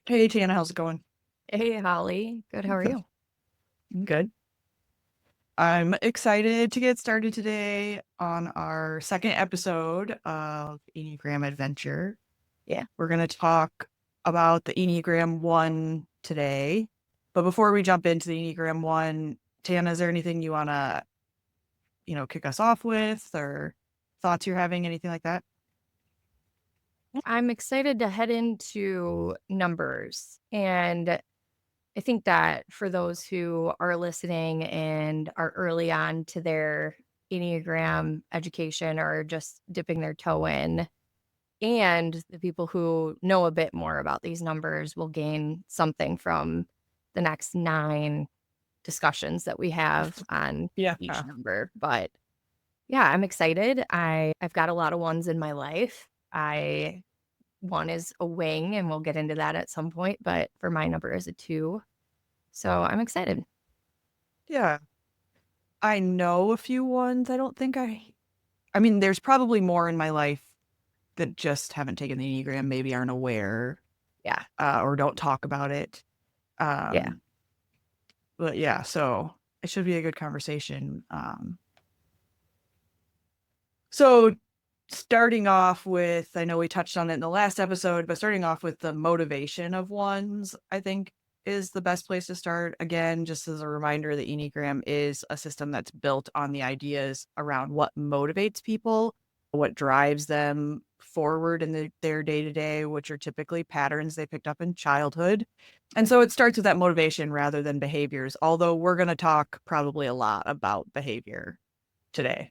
Hey, Tana, how's it going? Hey, Holly. Good. How are you? Good. I'm excited to get started today on our second episode of Enneagram Adventure. Yeah. We're going to talk about the Enneagram One today. But before we jump into the Enneagram One, Tana, is there anything you want to, kick us off with or thoughts you're having, anything like that? I'm excited to head into numbers. And I think that for those who are listening and are early on to their Enneagram education or just dipping their toe in, and the people who know a bit more about these numbers will gain something from the next 9 discussions that we have on Yeah. each number. But yeah, I'm excited. I've got a lot of ones in my life. I One is a wing, and we'll get into that at some point, but for my number is a 2. So I'm excited. Yeah. I know a few ones. I mean, there's probably more in my life that just haven't taken the Enneagram, maybe aren't aware Yeah. or don't talk about it. Yeah. Um, but yeah, so it should be a good conversation. So starting off with, I know we touched on it in the last episode, but starting off with the motivation of ones, I think is the best place to start. Again, just as a reminder, the Enneagram is a system that's built on the ideas around what motivates people, what drives them forward in their day to day, which are typically patterns they picked up in childhood. And so it starts with that motivation rather than behaviors, although we're going to talk probably a lot about behavior today.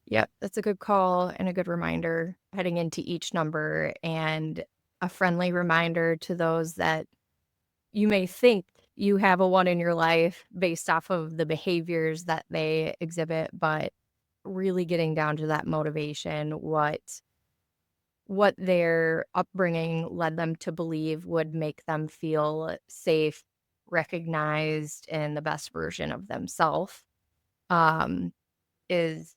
Yep. That's a good call and a good reminder heading into each number, and a friendly reminder to those that you may think you have a 1 in your life based off of the behaviors that they exhibit, but really getting down to that motivation, what their upbringing led them to believe would make them feel safe, recognized, and the best version of themselves, um, is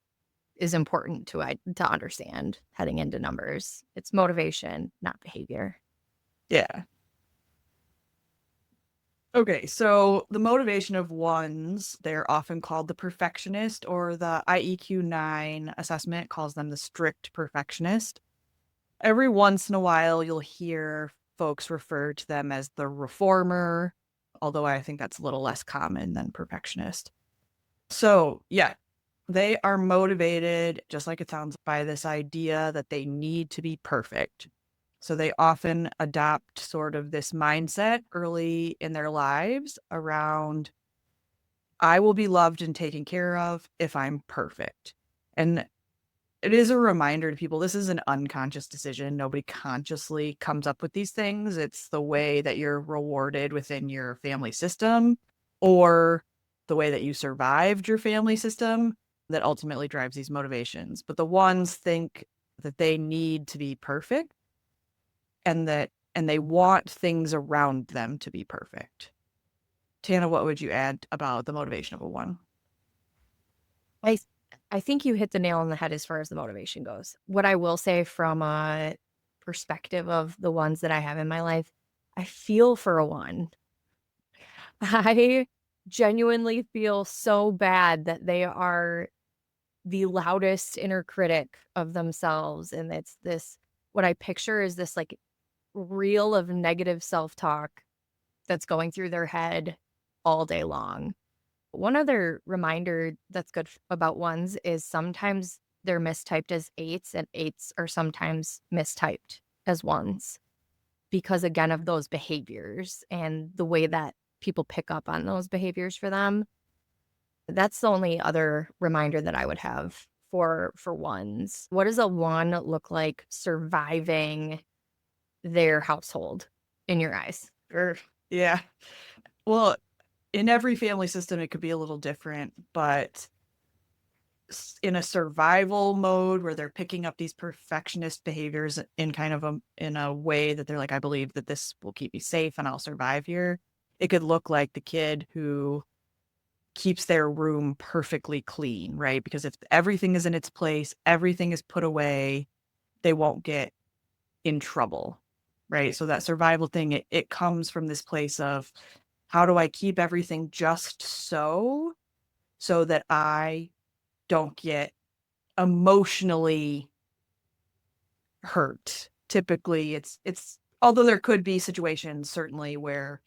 important to understand heading into numbers. It's motivation, not behavior. Yeah. Okay, so the motivation of ones, they're often called the perfectionist, or the IEQ 9 assessment calls them the strict perfectionist. Every once in a while, you'll hear folks refer to them as the reformer, although I think that's a little less common than perfectionist. So, yeah, they are motivated, just like it sounds, by this idea that they need to be perfect. So they often adopt sort of this mindset early in their lives around, I will be loved and taken care of if I'm perfect. And it is a reminder to people this is an unconscious decision. Nobody consciously comes up with these things. It's the way that you're rewarded within your family system or the way that you survived your family system that ultimately drives these motivations. But the ones think that they need to be perfect and they want things around them to be perfect. Tana, what would you add about the motivation of a one? I I think you hit the nail on the head as far as the motivation goes. What I will say from a perspective of the ones that I have in my life, I feel for a 1. I genuinely feel so bad that they are the loudest inner critic of themselves, and it's this what I picture is this, like, reel of negative self-talk that's going through their head all day long. One other reminder that's good about ones is sometimes they're mistyped as eights, and eights are sometimes mistyped as ones because, again, of those behaviors and the way that people pick up on those behaviors for them. That's the only other reminder that I would have for ones. What does a 1 look like surviving their household in your eyes? Sure. Yeah. Well, in every family system, it could be a little different, but in a survival mode where they're picking up these perfectionist behaviors in kind of in a way that they're like, I believe that this will keep me safe and I'll survive here. It could look like the kid who keeps their room perfectly clean, right? Because if everything is in its place, everything is put away, they won't get in trouble. right? So that survival thing, it comes from this place of how do I keep everything just so that I don't get emotionally hurt. Typically, it's although there could be situations certainly where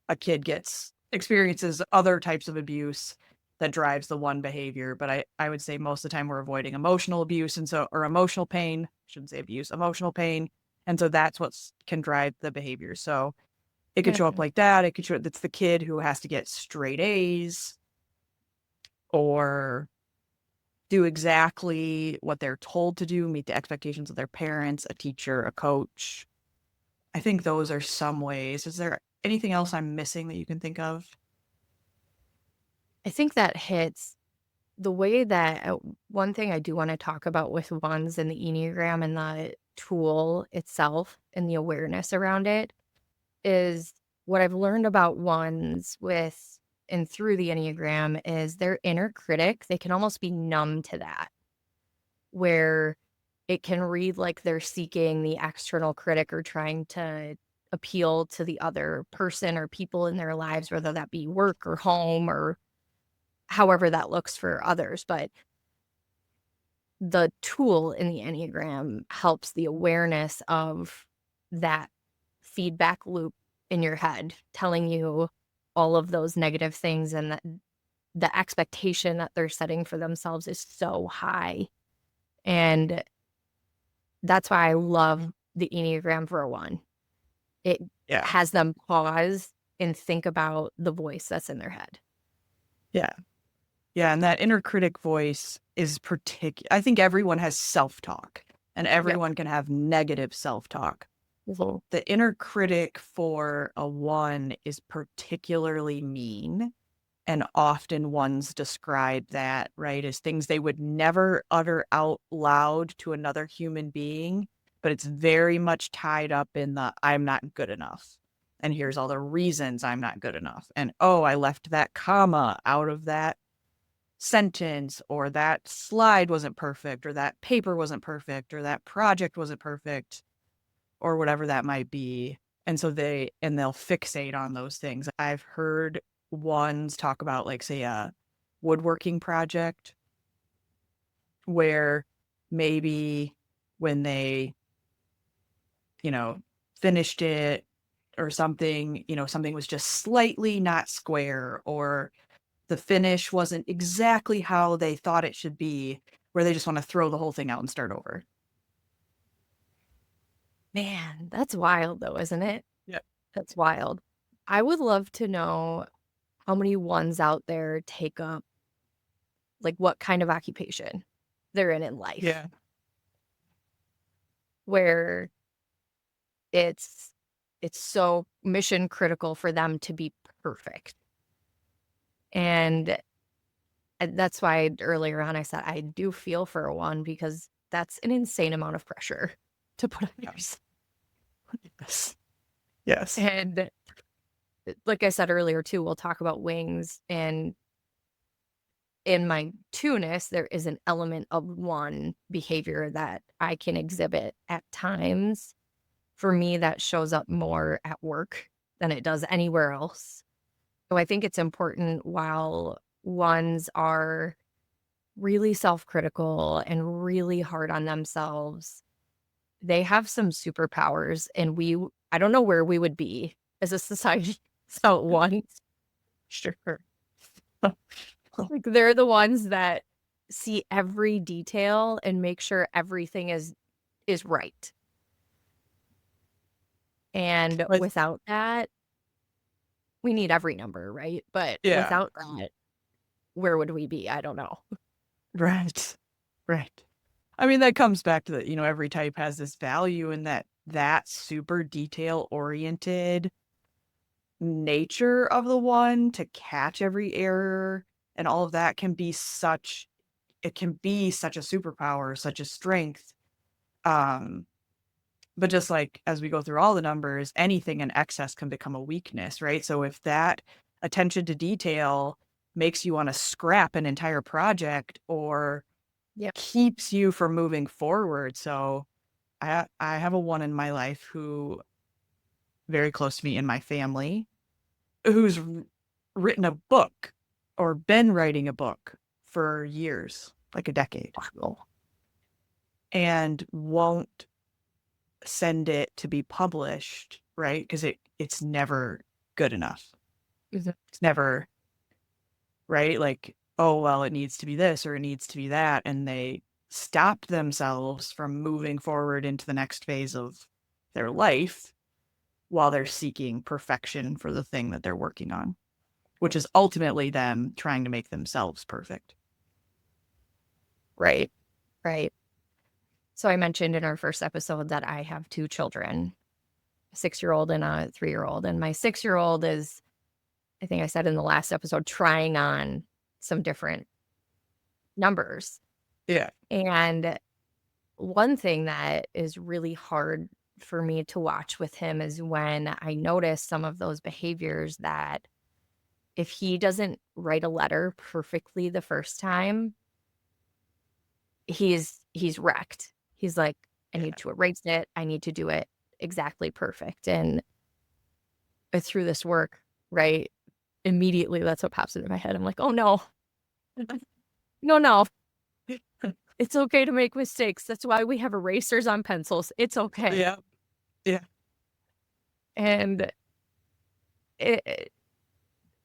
a kid experiences other types of abuse that drives the one behavior, but I would say most of the time we're avoiding emotional abuse or emotional pain. I shouldn't say abuse, emotional pain. And so that's what can drive the behavior. So it could Yeah. show up like that. It could show that's the kid who has to get straight A's or do exactly what they're told to do, meet the expectations of their parents, a teacher, a coach. I think those are some ways. Is there anything else I'm missing that you can think of? I think that hits the way that one thing I do want to talk about with ones and the Enneagram and the tool itself and the awareness around it is what I've learned about ones with and through the Enneagram is their inner critic. They can almost be numb to that, where it can read like they're seeking the external critic or trying to appeal to the other person or people in their lives, whether that be work or home or however that looks for others. But the tool in the Enneagram helps the awareness of that feedback loop in your head, telling you all of those negative things and that the expectation that they're setting for themselves is so high. And that's why I love the Enneagram for a one. It Yeah. has them pause and think about the voice that's in their head. Yeah. Yeah. And that inner critic voice is particular. I think everyone has self-talk and Yep. everyone can have negative self-talk. Mhm. The inner critic for a one is particularly mean. And often ones describe that, right, as things they would never utter out loud to another human being, but it's very much tied up in the I'm not good enough. And here's all the reasons I'm not good enough. And oh, I left that comma out of that sentence, or that slide wasn't perfect, or that paper wasn't perfect, or that project wasn't perfect, or whatever that might be. And so they'll fixate on those things. I've heard ones talk about, like, say, a woodworking project where maybe when they, you know, finished it or something, something was just slightly not square, or the finish wasn't exactly how they thought it should be, where they just want to throw the whole thing out and start over. Man, that's wild though, isn't it? Yeah. That's wild. I would love to know how many ones out there take up like what kind of occupation they're in life Yeah. where it's it's so mission critical for them to be perfect. And that's why earlier on I said I do feel for a one because that's an insane amount of pressure to put on yourself. Yes. Yes. And like I said earlier too, we'll talk about wings and in my two-ness, there is an element of one behavior that I can exhibit at times. For me, that shows up more at work than it does anywhere else. So I think it's important while ones are really self-critical and really hard on themselves, they have some superpowers and I don't know where we would be as a society without ones. Sure. Like they're the ones that see every detail and make sure everything is right. And But without that, we need every number, right? But yeah. without that, where would we be? I don't know. Right. Right. I mean, that comes back to every type has this value, and that super detail oriented nature of the one to catch every error and all of that it can be such a superpower, such a strength. Um, but just like as we go through all the numbers, anything in excess can become a weakness, right? So if that attention to detail makes you want to scrap an entire project or Yep. keeps you from moving forward. So I have a one in my life who very close to me in my family who's written a book or been writing a book for years, like a decade, Wow. and won't send it to be published, right? Because it's never good enough. It's never, right? Like, oh, well, it needs to be this or it needs to be that. And they stop themselves from moving forward into the next phase of their life while they're seeking perfection for the thing that they're working on, which is ultimately them trying to make themselves perfect. Right. Right. So I mentioned in our first episode that I have 2 children, a 6-year-old and a 3-year-old. And my 6-year-old is, I think I said in the last episode, trying on some different numbers. Yeah. And one thing that is really hard for me to watch with him is when I notice some of those behaviors that if he doesn't write a letter perfectly the first time, he's wrecked. He's like, I Yeah. need to erase it. I need to do it exactly perfect. And through this work, right? Immediately that's what pops into my head. I'm like, oh no, no. It's okay to make mistakes. That's why we have erasers on pencils. It's okay. Yeah. Yeah. And it,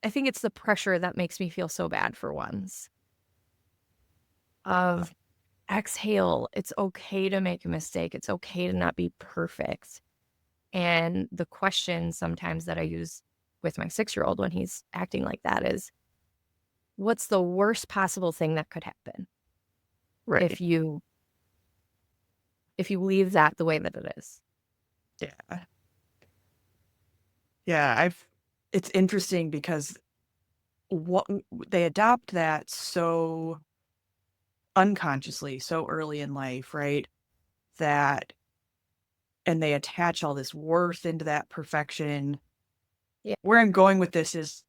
I think it's the pressure that makes me feel so bad for ones of exhale. It's okay to make a mistake. It's okay to not be perfect. And the question sometimes that I use with my 6-year-old when he's acting like that is, what's the worst possible thing that could happen Right. if you leave that the way that it is? Yeah. Yeah. It's interesting because what they adopt that so unconsciously, so early in life, right? That, and they attach all this worth into that perfection. Yeah. Where I'm going with this is,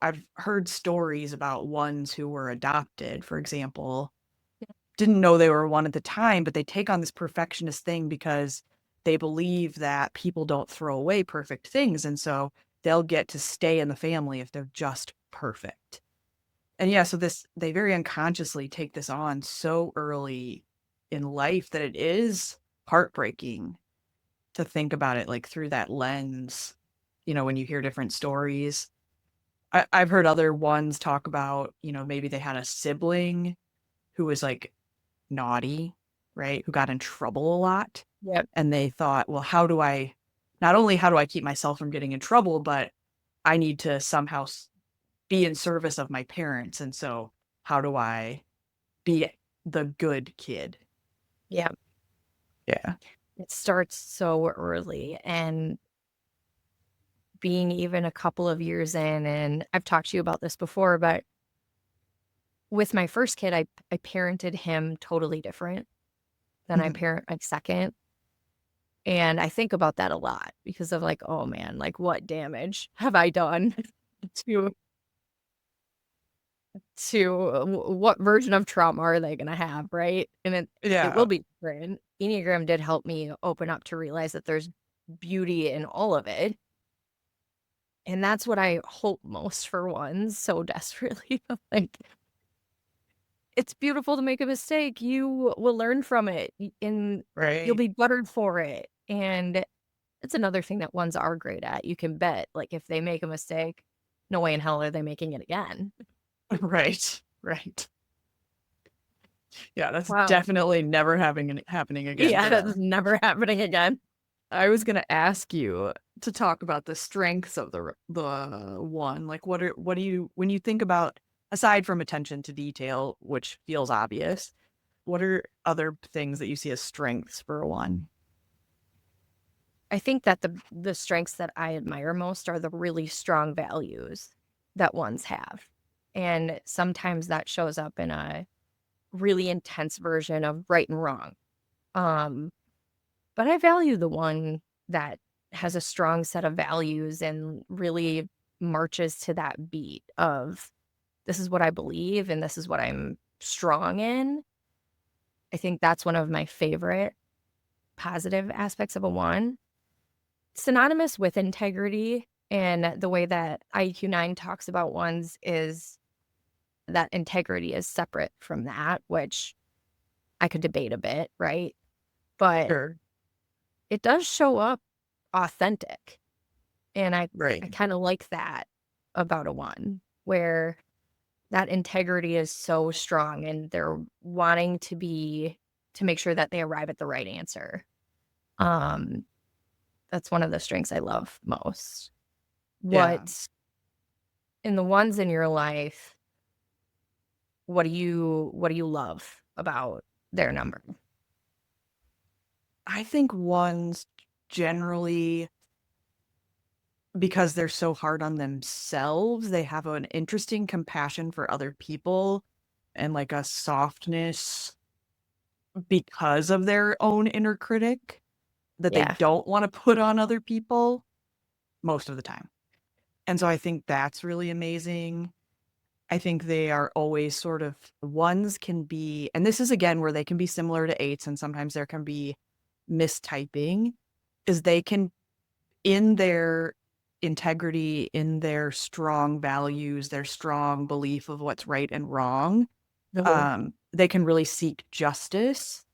I've heard stories about ones who were adopted, for example, didn't know they were one at the time, but they take on this perfectionist thing because they believe that people don't throw away perfect things. And so they'll get to stay in the family if they're just perfect. And yeah, so they very unconsciously take this on so early in life that it is heartbreaking to think about it like through that lens, when you hear different stories. I've heard other ones talk about, maybe they had a sibling who was like naughty, right? Who got in trouble a lot. Yep. And they thought, well, not only how do I keep myself from getting in trouble, but I need to somehow be in service of my parents. And so how do I be the good kid? Yep. Yeah. It starts so early, and being even a couple of years in, and I've talked to you about this before, but with my first kid, I parented him totally different than I Mhm. parent my second. And I think about that a lot because of like, oh man, like what damage have I done to what version of trauma are they gonna have, right? And it will Yeah. be different. Enneagram did help me open up to realize that there's beauty in all of it. And that's what I hope most for ones so desperately. Like, it's beautiful to make a mistake. You will learn from it and you'll Right. be buttered for it. And it's another thing that ones are great at. You can bet, like, if they make a mistake, no way in hell are they making it again. Right. Right. Yeah. That's Wow. definitely never happening again Yeah, for that's them. never happening again. I was gonna ask you to talk about the strengths of the one. Like, what do you when you think about, aside from attention to detail, which feels obvious, what are other things that you see as strengths for a one? I think that the strengths that I admire most are the really strong values that ones have. And sometimes that shows up in a really intense version of right and wrong. Um, but I value the one that has a strong set of values and really marches to that beat of this is what I believe and this is what I'm strong in. I think that's one of my favorite positive aspects of a one. synonymous with integrity, and the way that IEQ 9 talks about ones is that integrity is separate from that, which I could debate a bit, right? But Sure. it does show up authentic. And I Right. kind of like that about a one, where that integrity is so strong and they're wanting to make sure that they arrive at the right answer. Um, that's one of the strengths I love most. Yeah. What in the ones in your life, what do you love about their number? I think ones generally, because they're so hard on themselves, they have an interesting compassion for other people and like a softness because of their own inner critic that they Yeah. don't want to put on other people most of the time. And so I think that's really amazing. I think they are always sort of ones can be, and this is again where they can be similar to eights, and sometimes there can be mistyping, is they can, in their integrity, in their strong values, their strong belief of what's right and wrong, Mhm. they can really seek justice.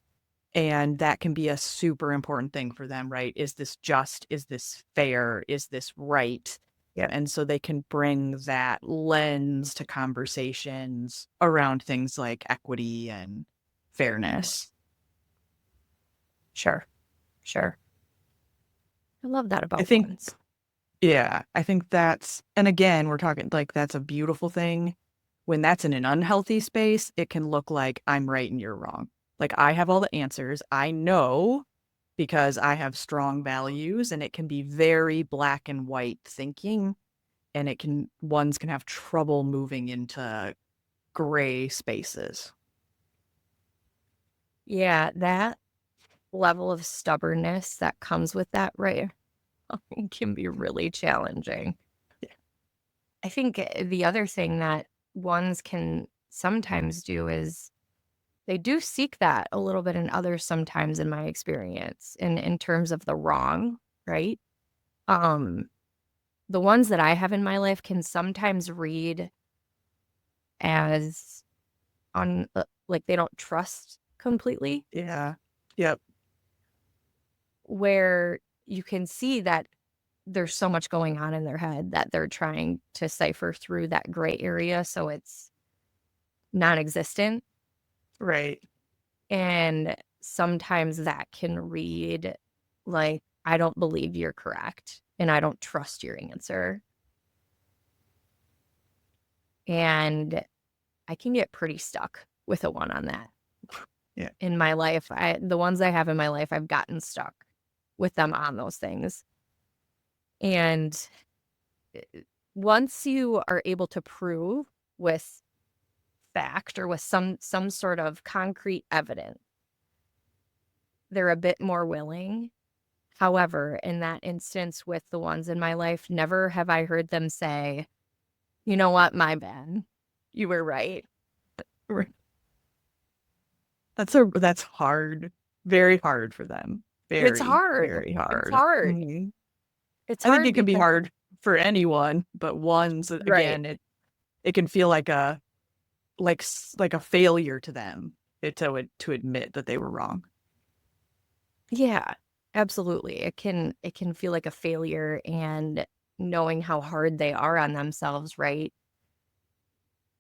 And that can be a super important thing for them, right? Is this just? Is this fair? Is this right? Yeah. And so they can bring that lens to conversations around things like equity and fairness. Sure. Sure. I love that I about think, ones. yeah, I think that's, and again, we're talking like that's a beautiful thing. When that's in an unhealthy space, it can look like I'm right and you're wrong. Like I have all the answers. I know because I have strong values, and it can be very black and white thinking, and ones can have trouble moving into gray spaces. Yeah, that level of stubbornness that comes with that, right, can be really challenging. Yeah. I think the other thing that ones can sometimes do is they do seek that a little bit in others sometimes in my experience in terms of the wrong, right? Um, the ones that I have in my life can sometimes read as on like they don't trust completely, Yeah. Yep. where you can see that there's so much going on in their head that they're trying to cipher through that gray area so it's non-existent. Right. And sometimes that can read like, I don't believe you're correct and I don't trust your answer. And I can get pretty stuck with a one on that. Yeah. In my life, the ones I have in my life, I've gotten stuck with them on those things. And once you are able to prove with fact or with some sort of concrete evidence, they're a bit more willing. However, in that instance with the ones in my life, never have I heard them say, "You know what? My bad. You were right." Right. That's hard. Very hard for them. It's Very, hard. very It's hard. hard. Mhm. It's I think hard it can be because hard for anyone, but ones, right. again, it can feel like like a failure to them to admit that they were wrong. Yeah, absolutely. It can feel like a failure, and knowing how hard they are on themselves, right?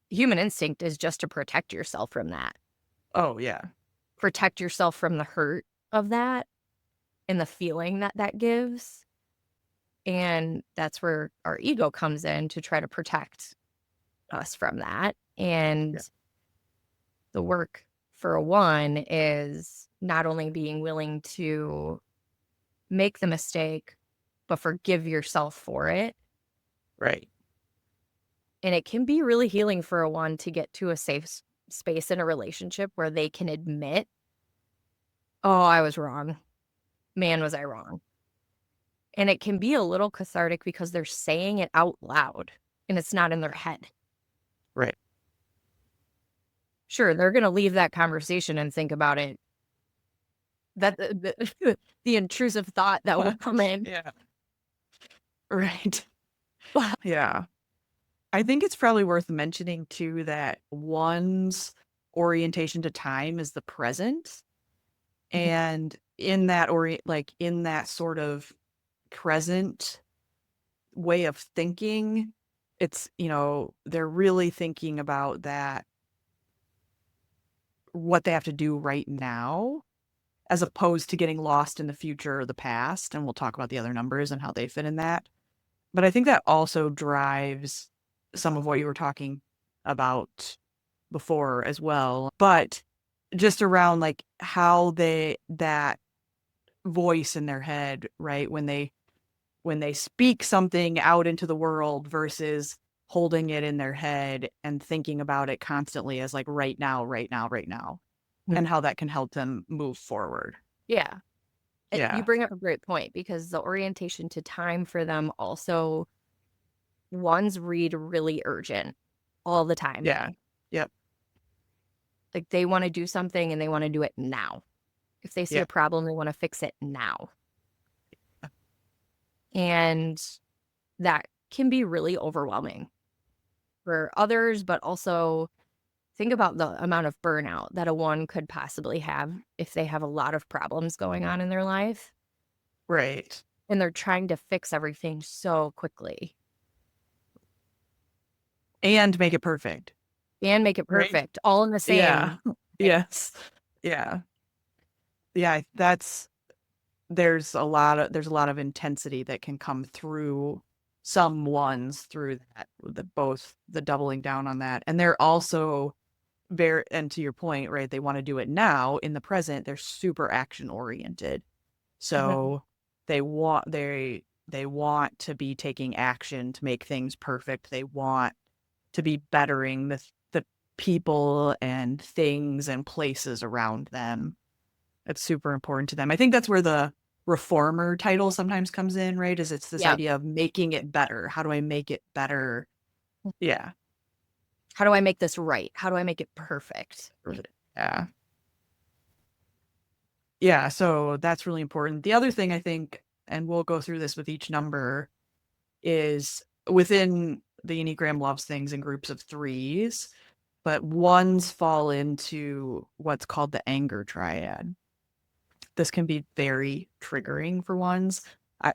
Human instinct is just to protect yourself from that. Oh, yeah. Protect yourself from the hurt of that and the feeling that that gives. And that's where our ego comes in to try to protect us from that. And Yeah. the work for a one is not only being willing to make the mistake, but forgive yourself for it. Right. And it can be really healing for a one to get to a safe space in a relationship where they can admit, oh, I was wrong. Man, was I wrong. And it can be a little cathartic because they're saying it out loud and it's not in their head. Right. Sure, they're going to leave that conversation and think about it. That the intrusive thought that will come in Yeah. Right. Yeah. I think it's probably worth mentioning too that one's orientation to time is the present. And in that in that sort of present way of thinking, it's, they're really thinking about that, what they have to do right now, as opposed to getting lost in the future or the past. And we'll talk about the other numbers and how they fit in that. But I think that also drives some of what you were talking about before as well. But just around like how that voice in their head, right? When they speak something out into the world versus holding it in their head and thinking about it constantly as like right now, right now, right now, and how that can help them move forward. Yeah. You Yeah. bring up a great point because the orientation to time for them also, ones read really urgent all the time. Yeah. Yep. Like they want to do something and they want to do it now. If they see Yeah. a problem, they want to fix it now. And that can be really overwhelming for others, but also think about the amount of burnout that a one could possibly have if they have a lot of problems going on in their life Right. and they're trying to fix everything so quickly And make it perfect. and make it Right. perfect all in the Yeah. same day. Yes. Yeah. Yeah. There's a lot of intensity that can come through some ones through that, both the doubling down on that. And they're also very, and to your point, right, they want to do it now in the present. They're super action oriented. Mhm. So they want to be taking action to make things perfect. They want to be bettering the people and things and places around them. It's super important to them. I think that's where the reformer title sometimes comes in, right? Is it's this Yeah. idea of making it better. How do I make it better? Yeah. How do I make this right? How do I make it perfect? Yeah. Yeah. So that's really important. The other thing I think, and we'll go through this with each number, is within the Enneagram loves things in groups of threes, but ones fall into what's called the anger triad. This can be very triggering for ones. I,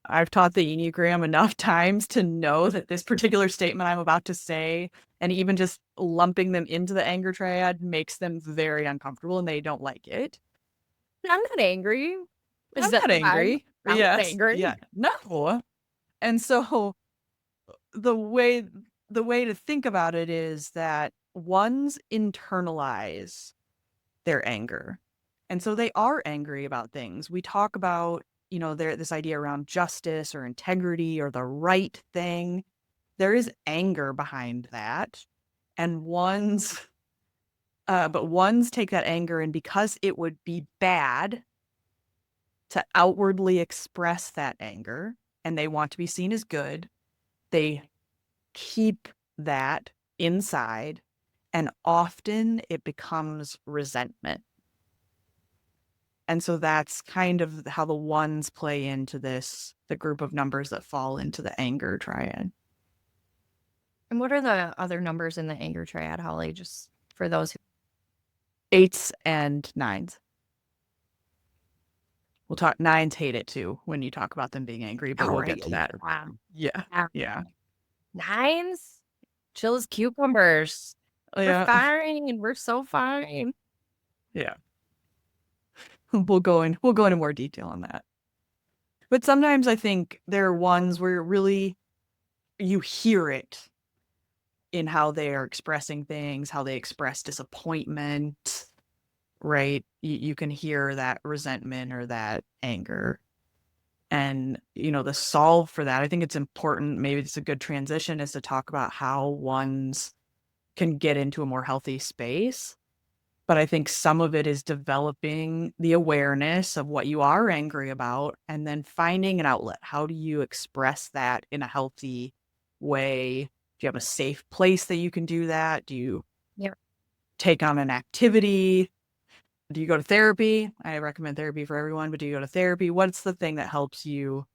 I've taught the Enneagram enough times to know that this particular statement I'm about to say, and even just lumping them into the anger triad, makes them very uncomfortable and they don't like it. I'm not angry. Is I'm that not the vibe? angry. I'm not Yes. angry. Yeah. No. And so the way the way to think about it is that ones internalize their anger. And so they are angry about things. We talk about, this idea around justice or integrity or the right thing. There is anger behind that. And ones take that anger, and because it would be bad to outwardly express that anger and they want to be seen as good, they keep that inside, and often it becomes resentment. And so that's kind of how the ones play into the group of numbers that fall into the anger triad. And what are the other numbers in the anger triad, Holly? Just for those who Eights and nines. We'll talk, nines hate it too when you talk about them being angry, but we'll get to that. Yeah. yeah. Yeah. Nines, chill as cucumbers. We're Yeah. fine. We're so fine. Yeah. We'll go into more detail on that. But sometimes I think there are ones where really you hear it in how they are expressing things, how they express disappointment, right? You can hear that resentment or that anger. And, the solve for that, I think it's important, maybe it's a good transition, is to talk about how ones can get into a more healthy space. But I think some of it is developing the awareness of what you are angry about and then finding an outlet. How do you express that in a healthy way? Do you have a safe place that you can do that? Do you Yeah. take on an activity? Do you go to therapy? I recommend therapy for everyone, but do you go to therapy? What's the thing that helps you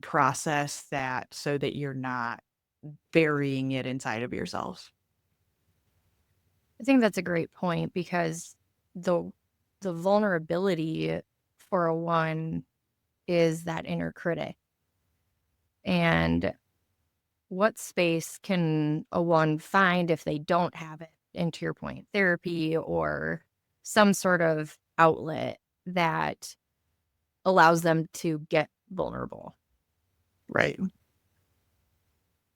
process that so that you're not burying it inside of yourself. I think that's a great point because the the vulnerability for a one is that inner critic. And what space can a one find if they don't have it? And to your point, therapy or some sort of outlet that allows them to get vulnerable. Right.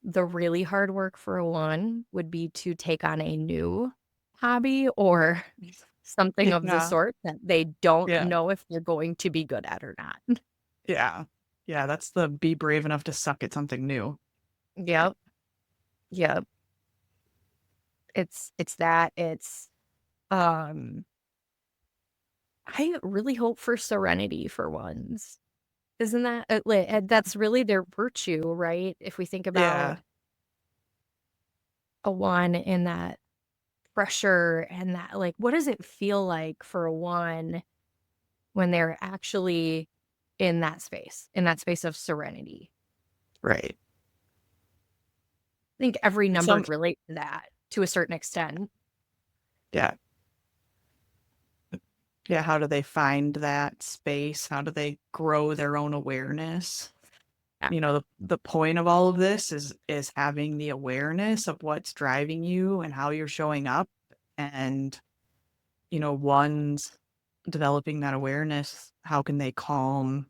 The really hard work for a one would be to take on a new hobby or something of the Yeah. sort that they don't Yeah. know if they're going to be good at or not. Yeah. Yeah. That's the be brave enough to suck at something new. Yep. Yep. It's that. It's um I really hope for serenity for ones. Isn't that that's really their virtue, right? If we think about Yeah. a one in that pressure and that like what does it feel like for a one when they're actually in that space of serenity? Right. I think every And number some, would relate to that to a certain extent. yeah. Yeah. How do they find that space? How do they grow their own awareness? Yeah. The point of all of this is having the awareness of what's driving you and how you're showing up. And, one's developing that awareness, how can they calm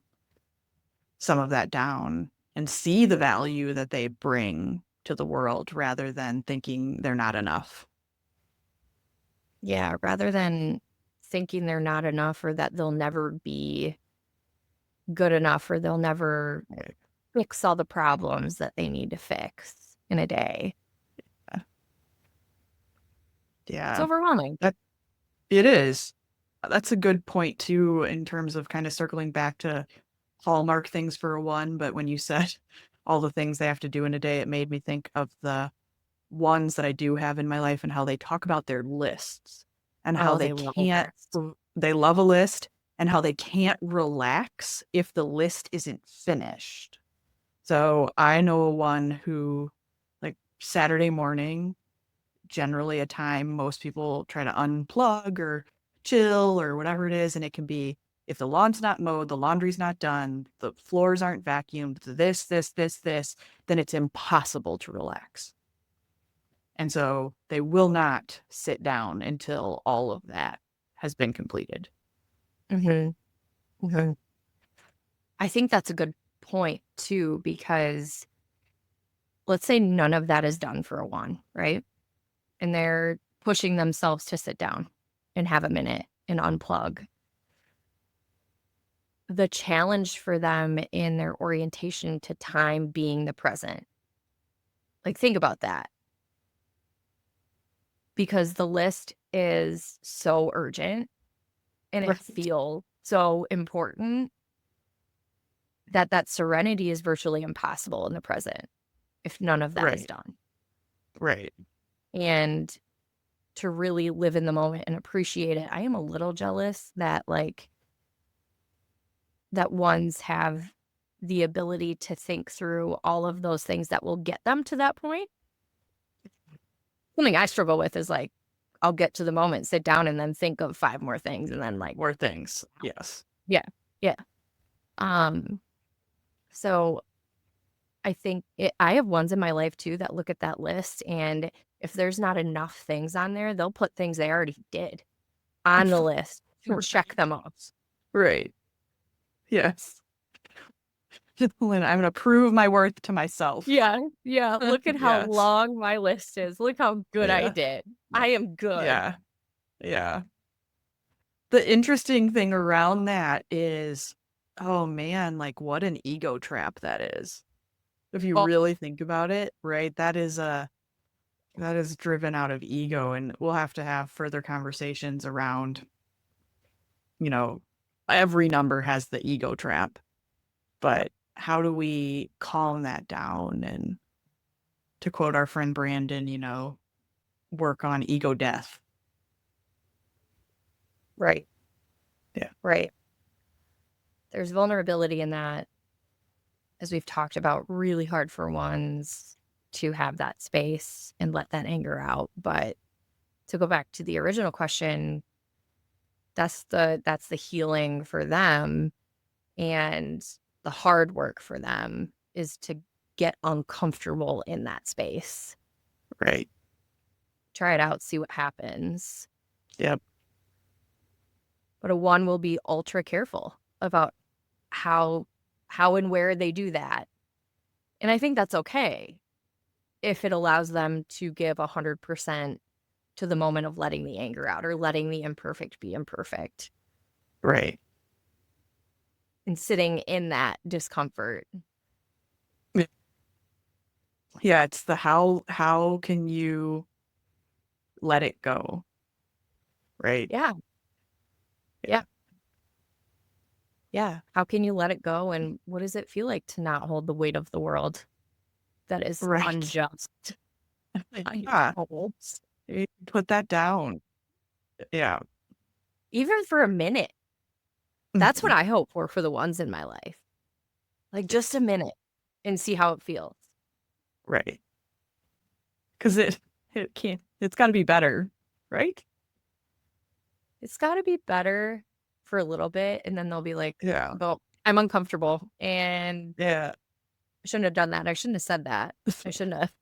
some of that down and see the value that they bring to the world rather than thinking they're not enough. Yeah, rather than thinking they're not enough or that they'll never be good enough or they'll never Right. fix all the problems that they need to fix in a day. It's Yeah, overwhelming. that it is. That's a good point too, in terms of kind of circling back to hallmark things for a one. But when you said all the things they have to do in a day, it made me think of the ones that I do have in my life and how they talk about their lists and how Oh, they they love a can't, list. they love a list and how they can't relax if the list isn't finished. So I know a one who, like, Saturday morning, generally a time most people try to unplug or chill or whatever it is. And it can be if the lawn's not mowed, the laundry's not done, the floors aren't vacuumed, this, then it's impossible to relax. And so they will not sit down until all of that has been completed. Hmm. Hmm. I think that's a good point too, because let's say none of that is done for a one, right? And they're pushing themselves to sit down and have a minute and unplug. The challenge for them in their orientation to time being the present. Like, think about that because the list is so urgent and it Right. feels so important that that serenity is virtually impossible in the present if none of that is Right. done. Right. And to really live in the moment and appreciate it, I am a little jealous that like that ones have the ability to think through all of those things that will get them to that point. Something I struggle with is like, I'll get to the moment, sit down, and then think of 5 more things, and then like, More things. Yes. yeah, yeah. Um, so I think I have ones in my life too that look at that list, and if there's not enough things on there, they'll put things they already did on the list to check them off. Right. Yes. And I'm going to prove my worth to myself. Yeah, yeah. Look at how Yes. long my list is. Look how good I Yeah. did. I am good. Yeah. Yeah. The interesting thing around that is, oh man, like what an ego trap that is. If you Oh, really think about it, right? That is driven out of ego, and we'll have to have further conversations around, you know, every number has the ego trap, yep, but how do we calm that down? And to quote our friend Brandon, work on ego death. right, Yeah. right. There's vulnerability in that as we've talked about, really hard for ones to have that space and let that anger out. But to go back to the original question, that's the healing for them, and the hard work for them is to get uncomfortable in that space. Right. Try it out, see what happens. Yep. But a one will be ultra careful about how and where they do that. And I think that's okay if it allows them to give 100% to the moment of letting the anger out or letting the imperfect be imperfect Right. and sitting in that discomfort. Yeah, it's the how can you let it go? Right? Yeah. Yeah. Yeah. How can you let it go? And what does it feel like to not hold the weight of the world that is Right. unjust on your Yeah. shoulders? You put that down. Yeah. Even for a minute. That's what Mhm. I hope for the ones in my life. Like just a minute and see how it feels. Right. Because it can't, it's got to be better. Right? It's got to be better for a little bit. And then they'll be like, Yeah. well, I'm uncomfortable and Yeah. I shouldn't have done that. I shouldn't have said that. I shouldn't have.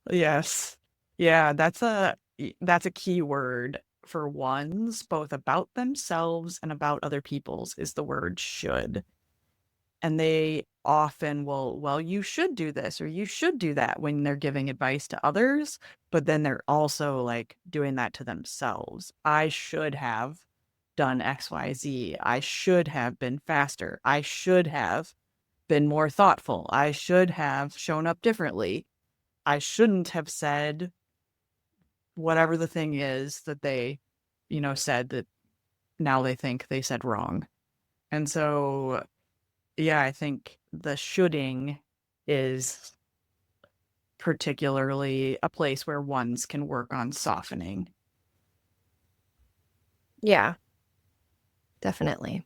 Yes. Yeah, that's a key word for ones, both about themselves and about other people's, is the word should. And they often will, well, you should do this or you should do that when they're giving advice to others, but then they're also like doing that to themselves. I should have done XYZ. I should have been faster. I should have been more thoughtful. I should have shown up differently. I shouldn't have said whatever the thing is that they, said that now they think they said wrong. And so, yeah, I think the shoulding is particularly a place where ones can work on softening. Yeah, definitely.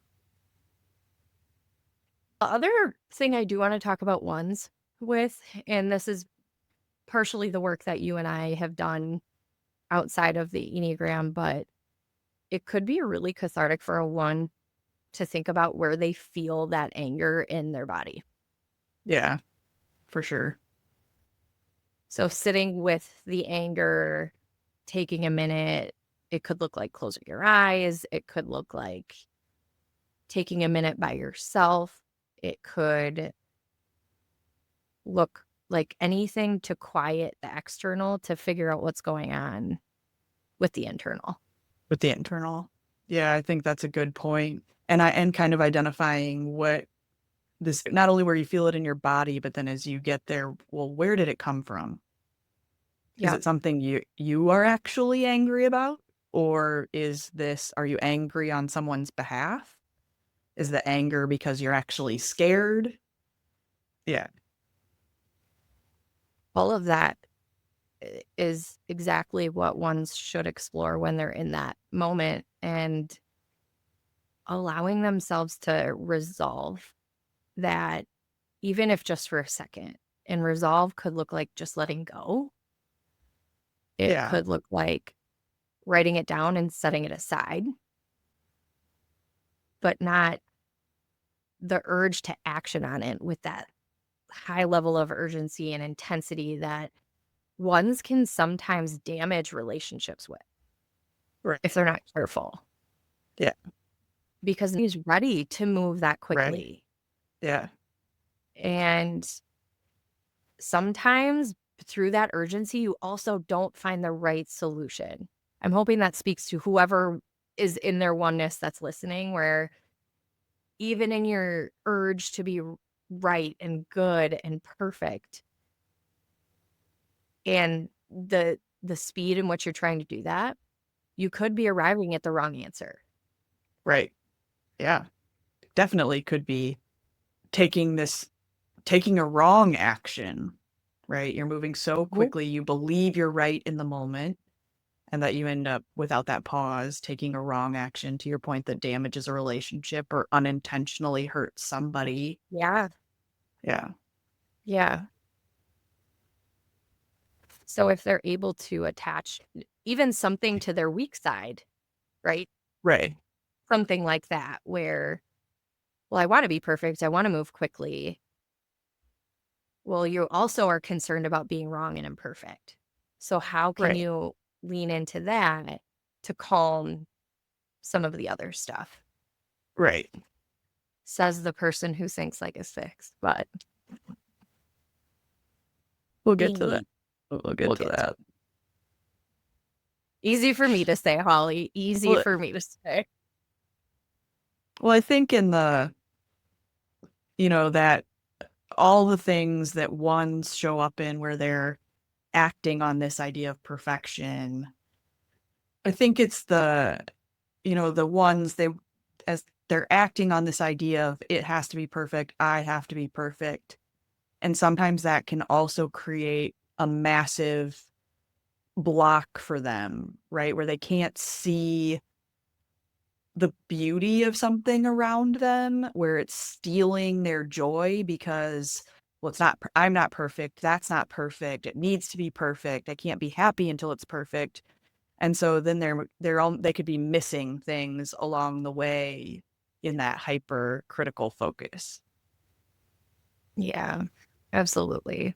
The other thing I do want to talk about ones with, and this is partially the work that you and I have done outside of the Enneagram, but it could be really cathartic for a one to think about where they feel that anger in their body. Yeah, for sure. So sitting with the anger, taking a minute, it could look like closing your eyes. It could look like taking a minute by yourself. It could look like anything to quiet the external to figure out what's going on with the internal. With the internal. Yeah, I think that's a good point. And kind of identifying what this, not only where you feel it in your body, but then as you get there, well, where did it come from? Is Yeah. it something you are actually angry about? Or are you angry on someone's behalf? Is the anger because you're actually scared? Yeah. All of that is exactly what ones should explore when they're in that moment and allowing themselves to resolve that, even if just for a second. And resolve could look like just letting go. It Yeah. could look like writing it down and setting it aside, but not the urge to action on it with that high level of urgency and intensity that ones can sometimes damage relationships with Right. if they're not careful, Yeah. because he's ready to move that Right. quickly. Yeah. And sometimes through that urgency, you also don't find the right solution. I'm hoping that speaks to whoever is in their oneness that's listening, where even in your urge to be right and good and perfect, and the speed in which you're trying to do that, you could be arriving at the wrong answer. Right. Yeah. Definitely could be taking this taking a wrong action, right? You're moving so Mhm. quickly, you believe you're right in the moment, and that you end up without that pause taking a wrong action, to your point, that damages a relationship or unintentionally hurts somebody. Yeah. Yeah. Yeah. So if they're able to attach even something to their weak side, right? Right. Something like that where, well, I want to be perfect. I want to move quickly. Well, you also are concerned about being wrong and imperfect. So how can Right. you lean into that to calm some of the other stuff? Right. Says the person who thinks like a six, but We'll get to that. e- We'll get we'll to get to that. it. Easy for me to say, Holly. Easy Well, for me to say. I think in the, that all the things that ones show up in where they're acting on this idea of perfection, I think it's the ones as they're acting on this idea of it has to be perfect, I have to be perfect. And sometimes that can also create a massive block for them, right? Where they can't see the beauty of something around them, where it's stealing their joy because, well, I'm not perfect. That's not perfect. It needs to be perfect. I can't be happy until it's perfect. And so then they could be missing things along the way in that hyper critical focus. Yeah, absolutely.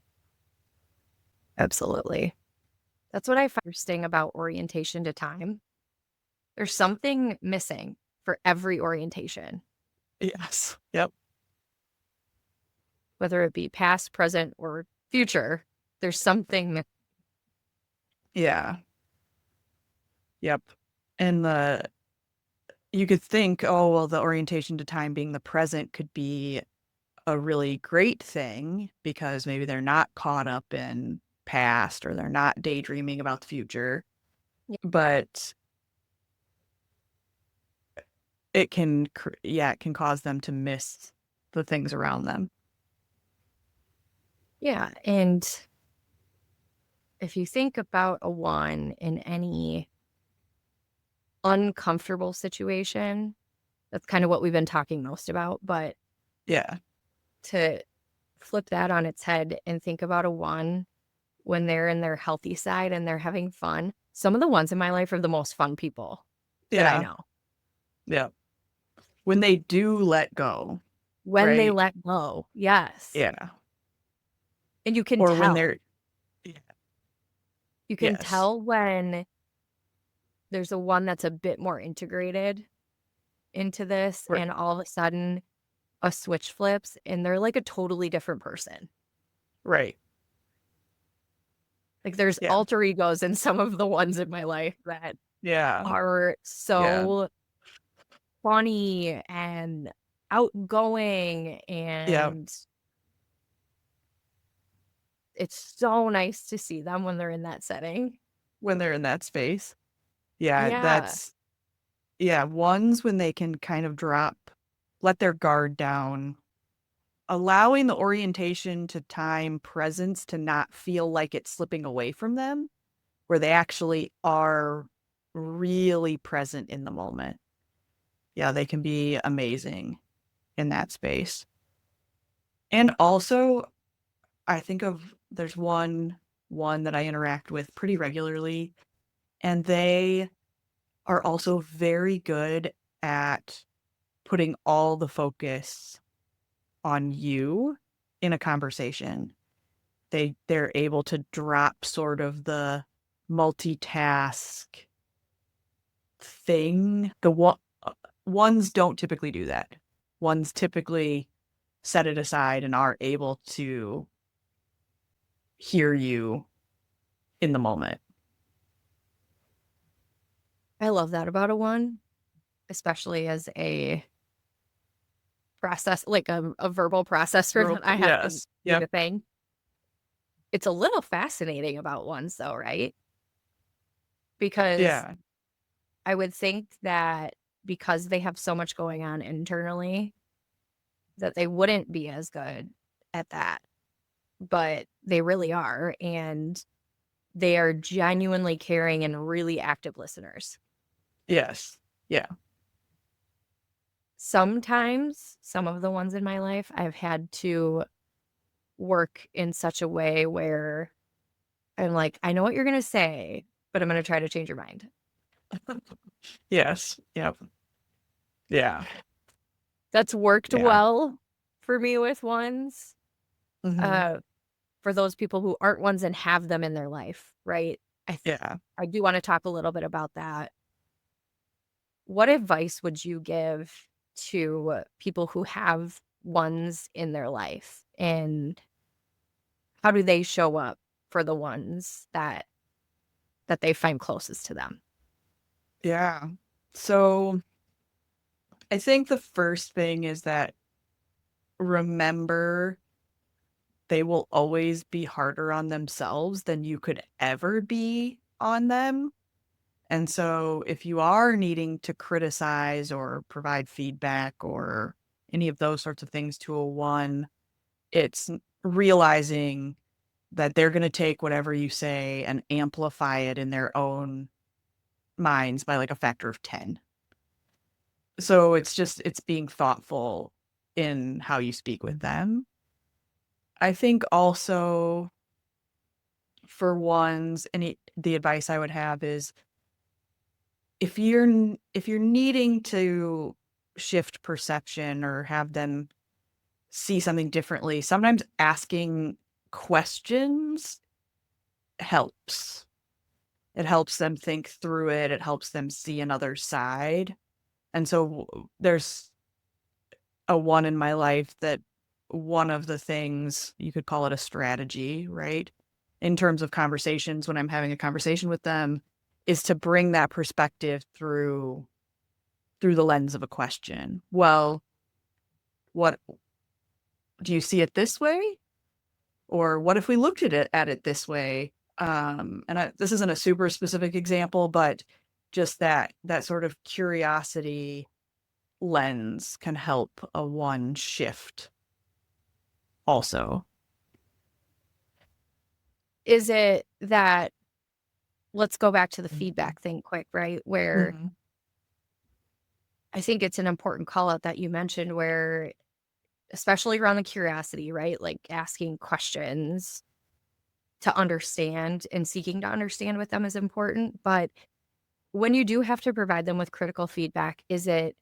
Absolutely. That's what I find interesting about orientation to time. There's something missing for every orientation, Yes. Yep. whether it be past, present, or future. There's something Yeah. Yep. And you could think, oh, well, the orientation to time being the present could be a really great thing because maybe they're not caught up in past or they're not daydreaming about the future. But it can cause them to miss the things around them. Yeah. And if you think about a one in any uncomfortable situation, that's kind of what we've been talking most about. But Yeah. to flip that on its head and think about a one when they're in their healthy side and they're having fun, some of the ones in my life are the most fun people that I Yeah. know. Yeah. When they do let go, When they right? let go, yes. Yeah. And you can Or when tell. they're, yeah, You can yes. tell when there's a one that's a bit more integrated into this, Right. and all of a sudden a switch flips and they're like a totally different person. Right. Like there's Yeah. alter egos in some of the ones in my life that Yeah. are Yeah. so funny and outgoing, Yeah. and it's so nice to see them when they're in that setting. When they're in that space. Yeah. Yeah. Ones when they can kind of let their guard down, allowing the orientation to time presence to not feel like it's slipping away from them, where they actually are really present in the moment. Yeah, they can be amazing in that space. And also, I think there's one that I interact with pretty regularly, and they are also very good at putting all the focus on you in a conversation. They're able to drop sort of the multitask thing. Ones don't typically do that. Ones typically set it aside and are able to hear you in the moment. I love that about a one, especially as a process, like a verbal processor that I have to Yes. do Yep. the thing. It's a little fascinating about ones though, right? Because Yeah. I would think that because they have so much going on internally, that they wouldn't be as good at that, but they really are. And they are genuinely caring and really active listeners. Yes. Yeah. Sometimes, some of the ones in my life, I've had to work in such a way where I'm like, I know what you're going to say, but I'm going to try to change your mind. Yes. Yep. Yeah. That's worked Yeah. well for me with ones. Hmm. Uh, for those people who aren't ones and have them in their life, right? Yeah. I do want to talk a little bit about that. What advice would you give to people who have ones in their life, and how do they show up for the ones that they find closest to them? Yeah. So I think the first thing is that remember they will always be harder on themselves than you could ever be on them. And so if you are needing to criticize or provide feedback or any of those sorts of things to a one, it's realizing that they're going to take whatever you say and amplify it in their own minds by like a factor of 10. So it's being thoughtful in how you speak with them. I think also for ones, the advice I would have is if you're needing to shift perception or have them see something differently, sometimes asking questions helps. It helps them think through it. It helps them see another side. And so there's a one in my life that one of the things you could call it a strategy, right? In terms of conversations, when I'm having a conversation with them, is to bring that perspective through the lens of a question. Well, what do you see it this way? Or what if we looked at it this way? This isn't a super specific example, but just that sort of curiosity lens can help a one shift also. Is it that, let's go back to the feedback thing quick, right? Where Mhm. I think it's an important call out that you mentioned, where, especially around the curiosity, right? Like asking questions to understand and seeking to understand with them is important. But when you do have to provide them with critical feedback, is it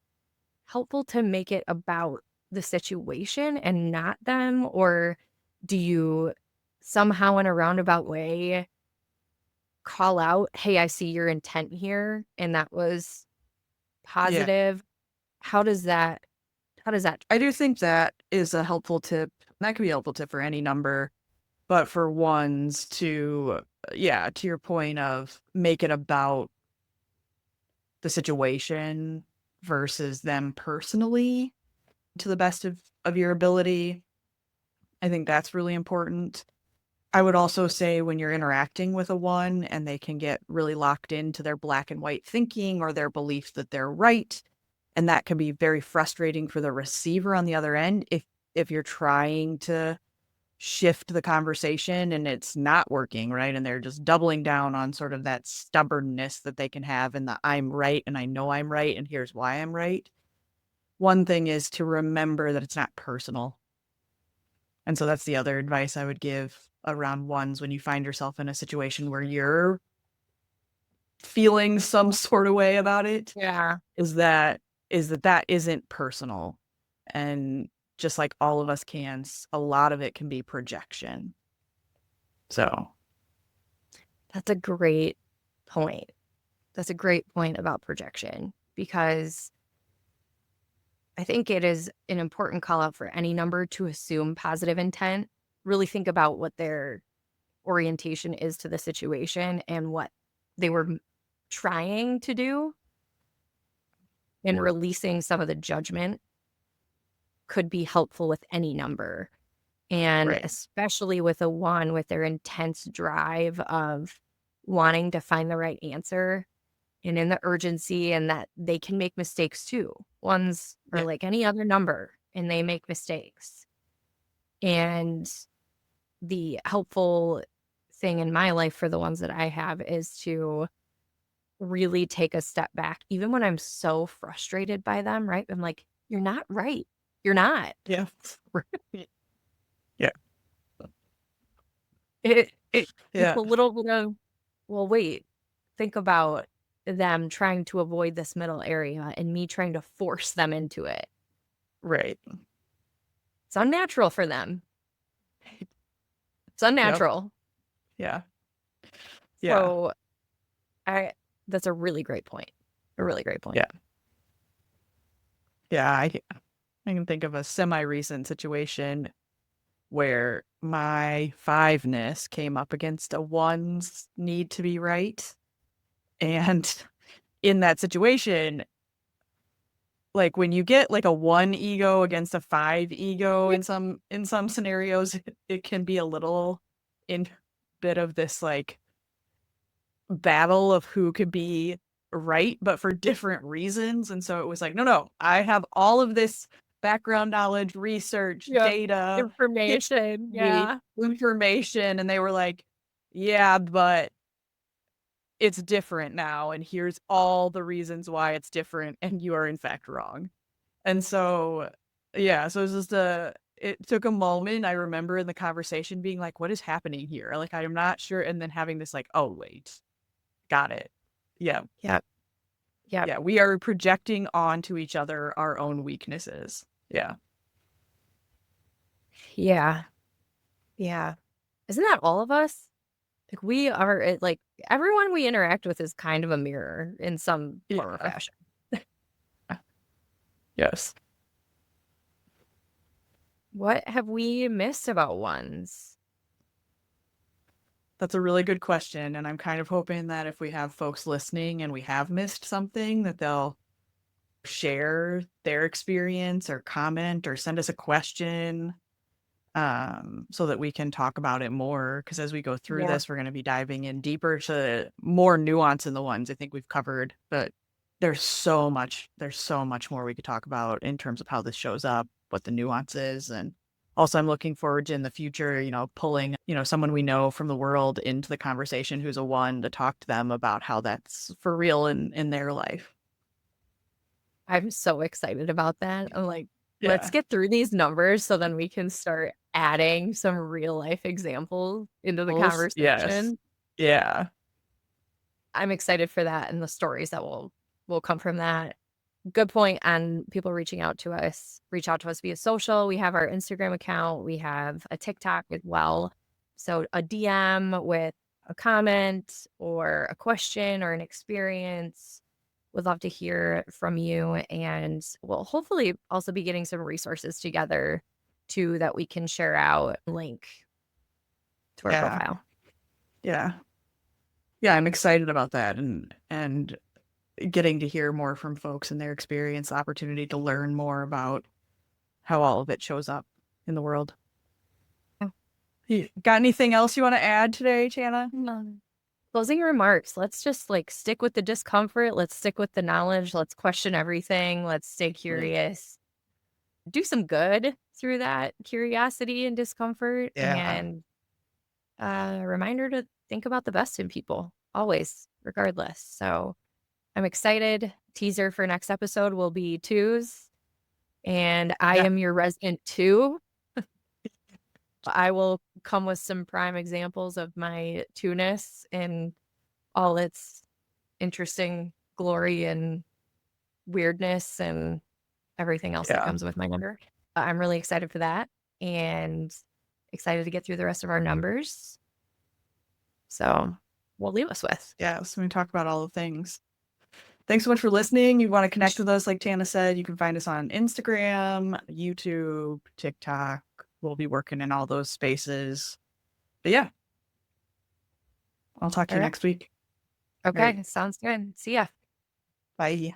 helpful to make it about the situation and not them? Or do you somehow, in a roundabout way, call out, hey, I see your intent here, and that was Yeah. positive? How does that, how does that, I do think that is a helpful tip. That could be a helpful tip for any number, but for ones to, yeah, to your point of make it about the situation versus them personally to the best of your ability. I think that's really important. I would also say when you're interacting with a one and they can get really locked into their black and white thinking or their belief that they're right, and that can be very frustrating for the receiver on the other end if you're trying to shift the conversation and it's not working, right? And they're just doubling down on sort of that stubbornness that they can have in the I'm right and I know I'm right and here's why I'm right. One thing is to remember that it's not personal. And so that's the other advice I would give around ones when you find yourself in a situation where you're feeling some sort of way about it, yeah, is that isn't personal. And just like all of us can, a lot of it can be projection. So, that's a great point. That's a great point about projection, because I think it is an important call out for any number to assume positive intent. Really think about what their orientation is to the situation and what they were trying to do, and releasing some of the judgment could be helpful with any number. And right. especially with a one, with their intense drive of wanting to find the right answer, and in the urgency, and that they can make mistakes too. Ones are Yeah. like any other number, and they make mistakes. And the helpful thing in my life for the ones that I have is to really take a step back, even when I'm so frustrated by them, right? I'm like, you're not right. You're not. Yeah. Right. Yeah. It's Yeah. a little bit of, well, wait, think about them trying to avoid this middle area and me trying to force them into it. Right. It's unnatural for them. It's Yep. unnatural. Yeah. Yeah. So I that's a really great point. A really great point. Yeah. Yeah. I can think of a semi-recent situation where my fiveness came up against a one's need to be right. And in that situation, like when you get like a one ego against a five ego Yeah. in some scenarios, it can be a little in bit of this like battle of who could be right, but for different reasons. And so it was like, no, I have all of this background knowledge, research, Yep. data, Information. history, Yeah. information. And they were like, yeah, but it's different now. And here's all the reasons why it's different. And you are in fact wrong. And so, yeah, so it was just it took a moment. I remember in the conversation being like, what is happening here? Like, I'm not sure. And then having this like, oh, wait, got it. Yeah. Yep. Yep. Yeah. We are projecting onto each other our own weaknesses. Yeah. Yeah. Yeah. Isn't that all of us? Like we are like everyone we interact with is kind of a mirror in some form or Yeah. fashion. Yes. What have we missed about ones? That's a really good question. And I'm kind of hoping that if we have folks listening and we have missed something, that they'll share their experience or comment or send us a question so that we can talk about it more. Because as we go through Yeah. this, we're going to be diving in deeper to more nuance in the ones I think we've covered. But there's so much more we could talk about in terms of how this shows up, what the nuance is. And also, I'm looking forward to in the future, pulling, someone we know from the world into the conversation who's a one to talk to them about how that's for real in their life. I'm so excited about that. I'm like, let's Yeah. get through these numbers so then we can start adding some real life examples into the Yes. conversation. Yeah. I'm excited for that and the stories that will come from that. Good point on people reaching out to us. Reach out to us via social. We have our Instagram account. We have a TikTok as well. So a DM with a comment or a question or an experience. Would love to hear from you. And we'll hopefully also be getting some resources together too that we can share out, link to our Yeah. profile. Yeah. Yeah, I'm excited about that and getting to hear more from folks and their experience, the opportunity to learn more about how all of it shows up in the world. Yeah. You got anything else you want to add today, Tana? No. Closing remarks. Let's just like stick with the discomfort. Let's stick with the knowledge. Let's question everything. Let's stay curious. Do some good through that curiosity and discomfort. Yeah. And a reminder to think about the best in people, always, regardless. So I'm excited. Teaser for next episode will be twos. And I Yeah. am your resident two. I will come with some prime examples of my two-ness and all its interesting glory and weirdness and everything else that Yeah. comes with my number. I'm really excited for that and excited to get through the rest of our numbers. So we'll leave us with. Yeah. So we talk about all the things. Thanks so much for listening. You want to connect with us, like Tana said, you can find us on Instagram, YouTube, TikTok. We'll be working in all those spaces. But yeah, I'll talk to All you right. next week. All right. Okay. Sounds good. See ya. Bye.